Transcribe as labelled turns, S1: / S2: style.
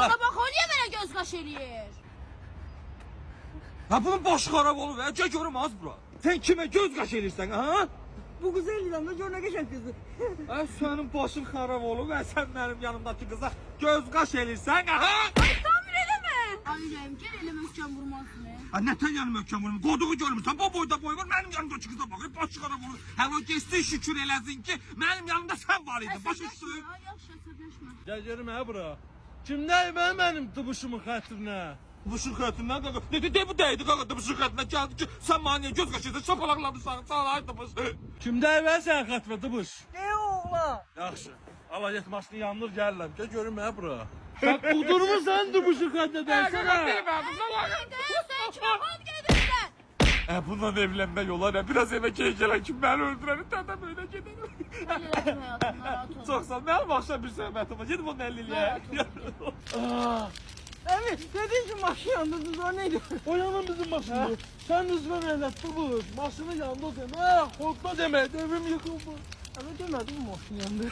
S1: Ona bax, o niyə mənə göz qaş eləyir?
S2: Ha bunun başı xarab olub, gəl görüm az bura. Sen kime göz qaş elirsən, ha?
S3: Bu kızı eləyirəm də, gör nə qəşəng qızı.
S2: Senin başın xarab olub və sən mənim yanımdakı qıza göz qaş elirsən, ha?
S1: Ay, tamir eləmə. Ay, ürəyim, gəl elə möhkəm vurmazsın.
S2: Nətən yanım möhkəm vurmur? Qoduğu görmürsən, bu boyda boy var, mənim yanımdakı qıza baxır, başı xarab olur. Hələ o geçsin şükür eləsin ki, mənim yanımda sən var idin, başa düşdün?
S1: Ay, yaxşı, əsəbləşmə.
S4: Gel görüm ha bura. Kimdəyim ben benim tıbışımın xətrinə?
S2: Dıbışın xətindən qaqa, de bu dəydi qaqa, dıbışın xətindən gəldi ki, sən mənə niyə göz qaş elirsən, şapalaqlamışsan, sağ ay dıbış.
S4: Kimdəyim ben sen xətrə tıbış?
S3: Ne oğlan?
S4: Yaxşı. Ala get maşını yandır gəlirəm. Gel görüm ha bura. Sen kudurmuşsan tıbışın xətrinə dersən ha.
S1: Sən kimə xod gedirsən?
S2: Bundan evlenme yola ne? Biraz eve gelen kim beni öldüren tədəm öyle gidelim.
S1: Mən elədim həyatım, narahat olma.
S2: Çok sağ ol, mənim akşam bir söhbətim var, gidip onun 50'liyə.
S3: Emin, dedin ki maşın yandırdınız, o neydi?
S4: O yanın bizim maşındı. Sen lütfen evlat tıbış. Maşını yandı deme. Korkma deme. Devrim yıkıldı.
S3: Ama demedim maşın yandı.